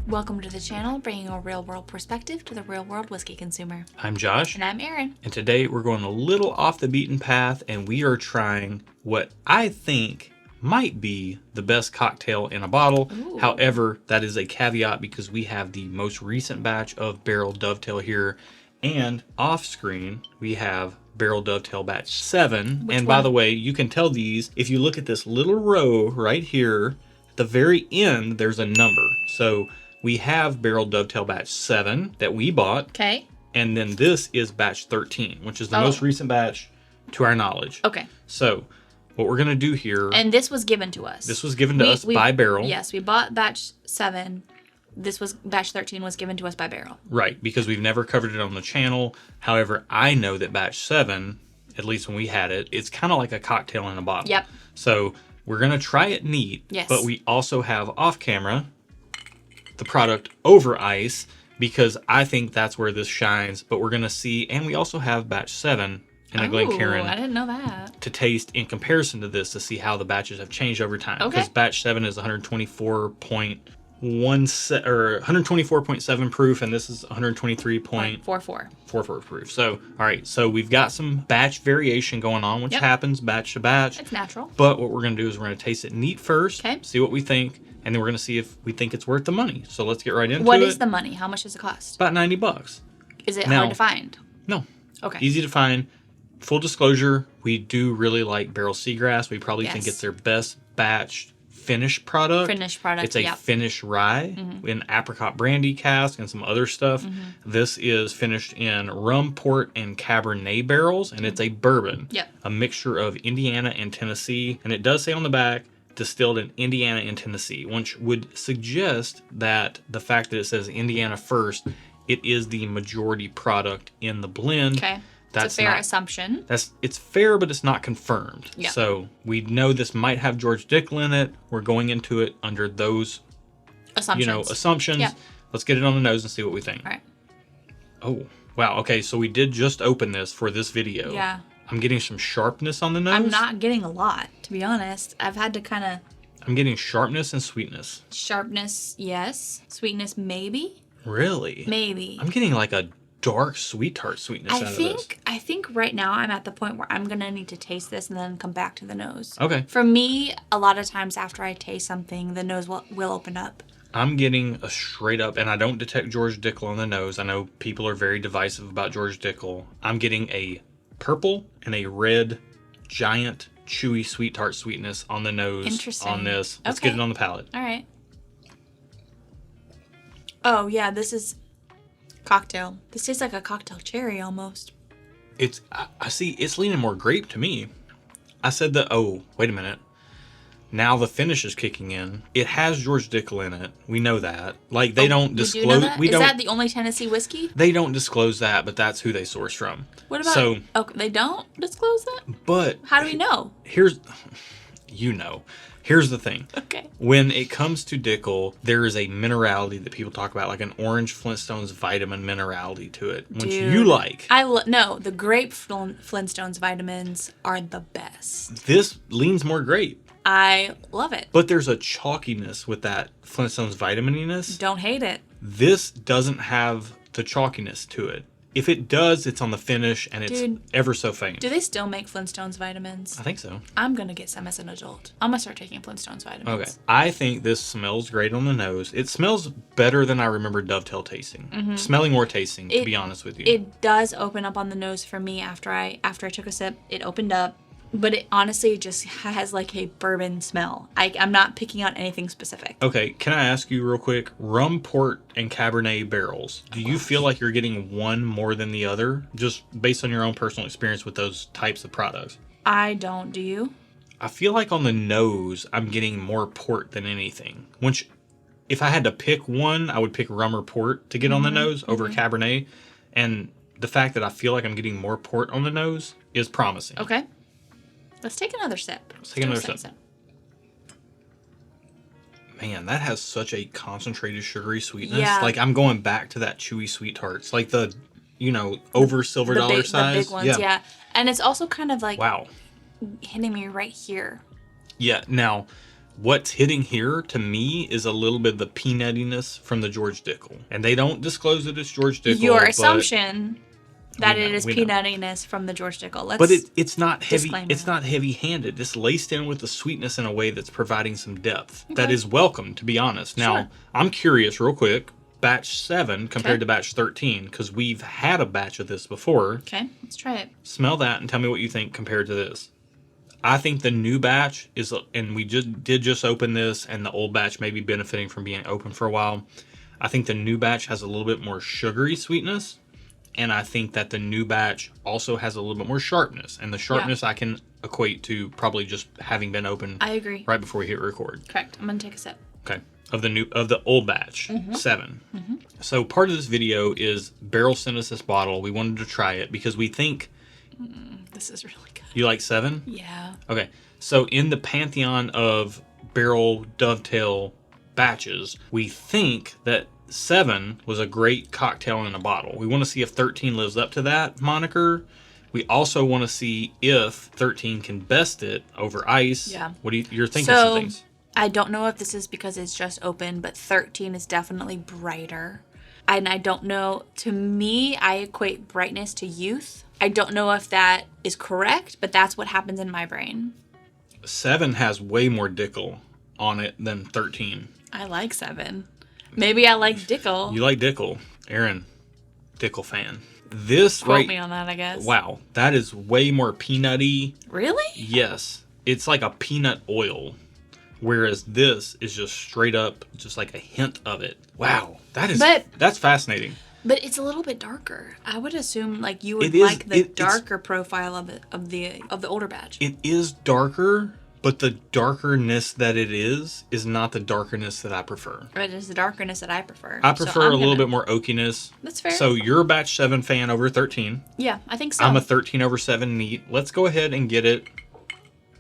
Welcome to the channel, bringing a real-world perspective to the real-world whiskey consumer. I'm Josh. And I'm Erin. And today we're going a little off the beaten path, and we are trying what I think might be the best cocktail in a bottle. Ooh. However, that is a caveat because we have the most recent batch of Barrell Dovetail here, and off screen we have Barrell Dovetail batch 7. Which and by one? the way, you can tell these if you look at this little row right here. At the very end, there's a number. So we have Barrell Dovetail batch 7 that we bought. Okay. And then this is batch 13, which is the most recent batch to our knowledge. Okay. So what we're going to do here. And this was given to us. This was given to us by Barrell. Yes, we bought batch 7. Batch 13 was given to us by Barrell. Right, because we've never covered it on the channel. However, I know that batch 7, at least when we had it, it's kind of like a cocktail in a bottle. Yep. So we're going to try it neat. Yes. But we also have off camera the product over ice because I think that's where this shines. But we're going to see, and we also have batch 7 in a Glencairn. I didn't know that. To taste in comparison to this to see how the batches have changed over time. Okay. Because batch 7 is 124.7 proof, and this is 123.44 proof. So, all right. So we've got some batch variation going on, which happens batch to batch. It's natural. But what we're going to do is we're going to taste it neat first, Okay. see what we think, and then we're going to see if we think it's worth the money. So let's get right into it. What is the money? How much does it cost? About $90. Is it Now- hard to find? No. Okay. Easy to find. Full disclosure, we do really like Barrell Seagrass. We probably think Yes. it's their best batch finished product. Finished product, It's a yep. finished rye in apricot brandy cask and some other stuff. This is finished in rum, port, and Cabernet barrels, and it's a bourbon. Yep. A mixture of Indiana and Tennessee. And it does say on the back, distilled in Indiana and Tennessee, which would suggest that the fact that it says Indiana first, it is the majority product in the blend. Okay. That's it's a fair not- assumption. It's fair, but it's not confirmed. Yeah. So we know this might have George Dickel in it. We're going into it under those, Assumptions. assumptions. Yeah. Let's get it on the nose and see what we think. All right. Oh, wow. Okay, so we did just open this for this video. Yeah. I'm getting some sharpness on the nose. I'm not getting a lot, to be honest. I've had to kind of... I'm getting sharpness and sweetness. Sharpness, yes. Sweetness, maybe. Really? Maybe. I'm getting like a dark sweet tart sweetness out of this. I think right now I'm at the point where I'm gonna need to taste this and then come back to the nose. Okay. For me, a lot of times after I taste something, the nose will open up. I'm getting a straight up, and I don't detect George Dickel on the nose. I know people are very divisive about George Dickel. I'm getting a purple and a red, giant, chewy sweet tart sweetness on the nose. Interesting. On this. Let's Okay. get it on the palate. All right. Oh yeah, this is cocktail. This tastes like a cocktail cherry almost. I see, it's leaning more grape to me. I said that, oh, wait a minute. Now the finish is kicking in. It has George Dickel in it. We know that. Like, they don't disclose. You do know that? We Is don't. that the only Tennessee whiskey? They don't disclose that, but that's who they source from. What about? So, Oh, they don't disclose that. but How do we know? here's the thing. Okay. When it comes to Dickel, there is a minerality that people talk about, like an orange Flintstones vitamin minerality to it, which Dude, you like. No, the grape Flintstones vitamins are the best. This leans more grape, I love it. but there's a chalkiness with that Flintstones vitamininess. Don't hate it. This doesn't have the chalkiness to it. If it does, it's on the finish, and it's Dude, ever so faint. Do they still make Flintstones vitamins? I think so. I'm gonna get some as an adult. I'm gonna start taking Flintstones vitamins. Okay. I think this smells great on the nose. It smells better than I remember Dovetail tasting. Smelling or tasting, to be honest with you. It does open up on the nose for me after I took a sip. It opened up, but it honestly just has like a bourbon smell. I'm not picking out anything specific. Okay, can I ask you real quick? Rum, port, and Cabernet barrels. Do you feel like you're getting one more than the other, just based on your own personal experience with those types of products? I don't. Do you? I feel like on the nose, I'm getting more port than anything. Which, if I had to pick one, I would pick rum or port to get on the nose over Cabernet. And the fact that I feel like I'm getting more port on the nose is promising. Okay. Let's take another sip. Let's take another sip. Man, that has such a concentrated sugary sweetness. Yeah. Like, I'm going back to that chewy sweet tarts. Like the, over $silver dollar size. The big ones, yeah. And it's also kind of like Wow. hitting me right here. Yeah. Now, what's hitting here to me is a little bit of the peanuttiness from the George Dickel. And they don't disclose it as George Dickel. Your assumption that we it know, is we know. peanuttiness from the George Dickel. But it's not heavy. disclaimer It's that. not heavy-handed. It's laced in with the sweetness in a way that's providing some depth. Okay. That is welcome, to be honest. Now, Sure. I'm curious, real quick. Batch 7 compared Okay. to batch 13, because we've had a batch of this before. Okay, let's try it. Smell that and tell me what you think compared to this. I think the new batch is, and we just open this, and the old batch may be benefiting from being open for a while. I think the new batch has a little bit more sugary sweetness, and I think that the new batch also has a little bit more sharpness. And the sharpness I can equate to probably just having been open I agree. right before we hit record. Correct. I'm gonna take a sip. Okay. Of the old batch, 7. So part of this video is Barrell sent us this bottle. We wanted to try it because we think This is really good. you like 7. Yeah. Okay, so in the pantheon of Barrell Dovetail batches, we think that 7 was a great cocktail in a bottle. We want to see if 13 lives up to that moniker. We also want to see if 13 can best it over ice. Yeah. What do you're thinking So, some things? I don't know if this is because it's just open, but 13 is definitely brighter. And I don't know, to me, I equate brightness to youth. I don't know if that is correct, but that's what happens in my brain. 7 has way more Dickel on it than 13. I like 7. Maybe I like Dickel. You like Dickel. Aaron, Dickel fan. This Quote right... me on that, I guess. Wow, that is way more peanutty. Really? Yes. It's like a peanut oil. Whereas this is just straight up, just like a hint of it. Wow, that's fascinating. But it's a little bit darker. I would assume like you would It is- like the it's- darker profile of the older batch. It is darker, but the darkerness that it is not the darkerness that I prefer. But it's the darkerness that I prefer. I So prefer I'm a little gonna- bit more oakiness. That's fair. So you're a batch 7 fan over 13. Yeah, I think so. I'm a 13 over 7 neat. Let's go ahead and get it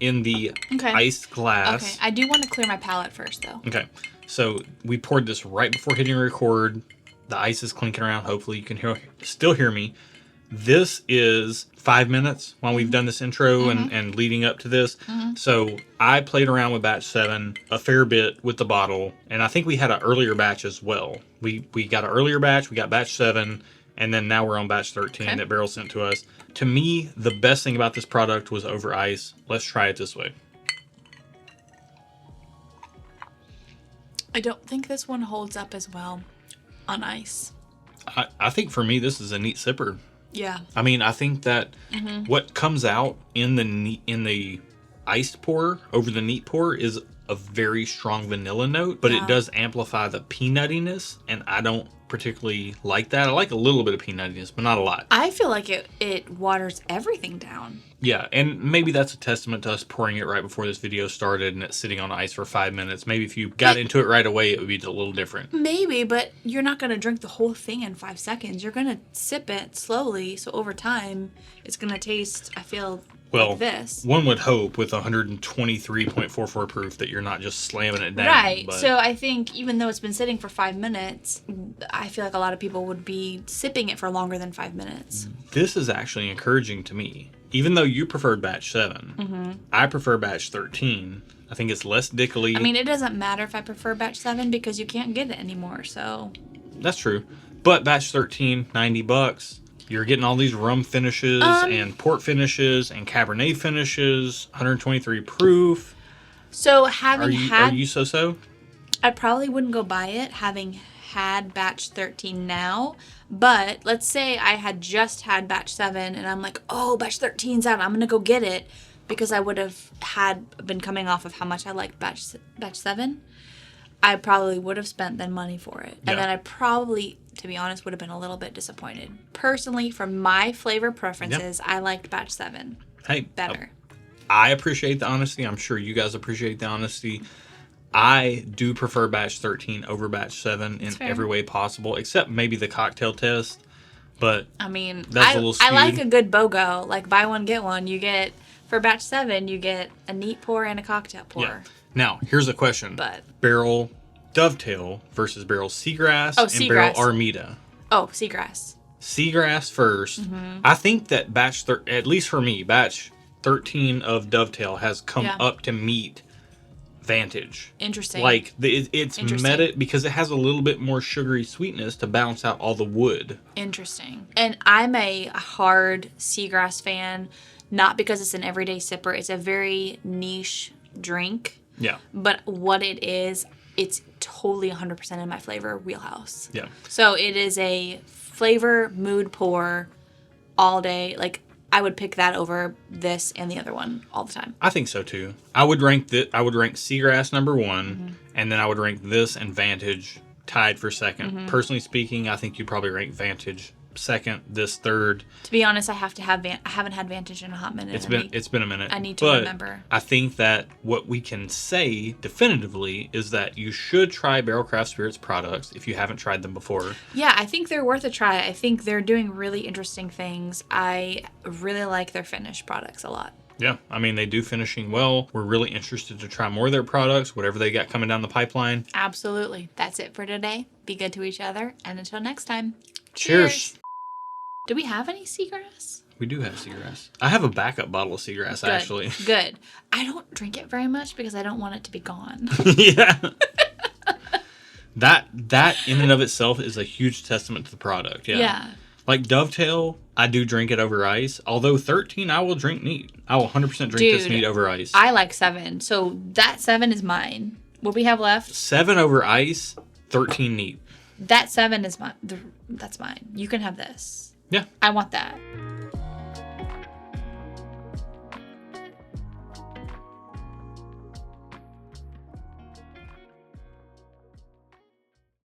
in the Okay. iced glass. Okay, I do want to clear my palate first though. Okay, so we poured this right before hitting record. The ice is clinking around. Hopefully you can still hear me. This is 5 minutes while we've done this intro and leading up to this. So I played around with batch 7 a fair bit with the bottle, and I think we had an earlier batch as well. We got an earlier batch, we got batch 7, and then now we're on batch 13 that Barrell sent to us. To me, the best thing about this product was over ice. Let's try it this way. I don't think this one holds up as well on ice. I think for me, this is a neat sipper. Yeah. I mean, I think that what comes out in the iced pour over the neat pour is a very strong vanilla note, but it does amplify the peanuttiness, and I don't particularly like that. I like a little bit of peanuttiness, but not a lot. I feel like it waters everything down. Yeah, and maybe that's a testament to us pouring it right before this video started and it's sitting on ice for 5 minutes. Maybe if you got into it right away, it would be a little different. Maybe, but you're not going to drink the whole thing in 5 seconds. You're going to sip it slowly, so over time, it's going to taste, I feel, like this. One would hope with 123.44 proof that you're not just slamming it down. Right. But So I think even though it's been sitting for 5 minutes, I feel like a lot of people would be sipping it for longer than 5 minutes. this is actually encouraging to me. Even though you preferred batch 7, I prefer batch 13. I think it's less dickily. I mean, it doesn't matter if I prefer batch 7 because you can't get it anymore, so... That's true. But batch 13, $90. You're getting all these rum finishes and port finishes and Cabernet finishes, 123 proof. So Are you so? I probably wouldn't go buy it having had batch 13 now, but let's say I had just had batch 7 and I'm like, oh, batch 13's out, I'm gonna go get it, because I would have been coming off of how much I liked batch 7. I probably would have spent then money for it. Yeah. And then I probably, to be honest, would have been a little bit disappointed. Personally, for my flavor preferences, I liked batch 7 better. I appreciate the honesty. I'm sure you guys appreciate the honesty. I do prefer batch 13 over batch 7 in every way possible, except maybe the cocktail test. But I mean, that's a little skewed. I like a good BOGO. Like, buy one, get one. You get, for batch 7, you get a neat pour and a cocktail pour. Yeah. Now, here's a question. But Barrell Dovetail versus Barrell Seagrass and Barrell Armida. Oh, Seagrass. Seagrass first. I think that at least for me, batch 13 of Dovetail has come up to meet Vantage. Interesting. Like it's met it because it has a little bit more sugary sweetness to balance out all the wood. Interesting. And I'm a hard seagrass fan, not because it's an everyday sipper. It's a very niche drink. Yeah. But what it is, it's totally 100% in my flavor wheelhouse. Yeah. So it is a flavor mood pour all day. Like, I would pick that over this and the other one all the time. I think so too. I would rank Seagrass number 1, and then I would rank this and Vantage tied for second. Personally speaking, I think you'd probably rank Vantage second, this third. To be honest, I haven't had Vantage in a hot minute. It's been a minute. I need to remember. I think that what we can say definitively is that you should try Barrel Craft Spirits products if you haven't tried them before. Yeah, I think they're worth a try. I think they're doing really interesting things. I really like their finished products a lot. Yeah, I mean, they do finishing well. We're really interested to try more of their products, whatever they got coming down the pipeline. Absolutely. That's it for today. Be good to each other, and until next time. Cheers. Do we have any seagrass? We do have seagrass. I have a backup bottle of seagrass, actually. Good. I don't drink it very much because I don't want it to be gone. Yeah. That in and of itself is a huge testament to the product. Yeah. Yeah. Like Dovetail, I do drink it over ice. Although 13, I will drink neat. I will 100% drink this neat over ice. I like 7. So that 7 is mine. What we have left? 7 over ice, 13 neat. That 7 is mine. That's mine. You can have this. Yeah. I want that.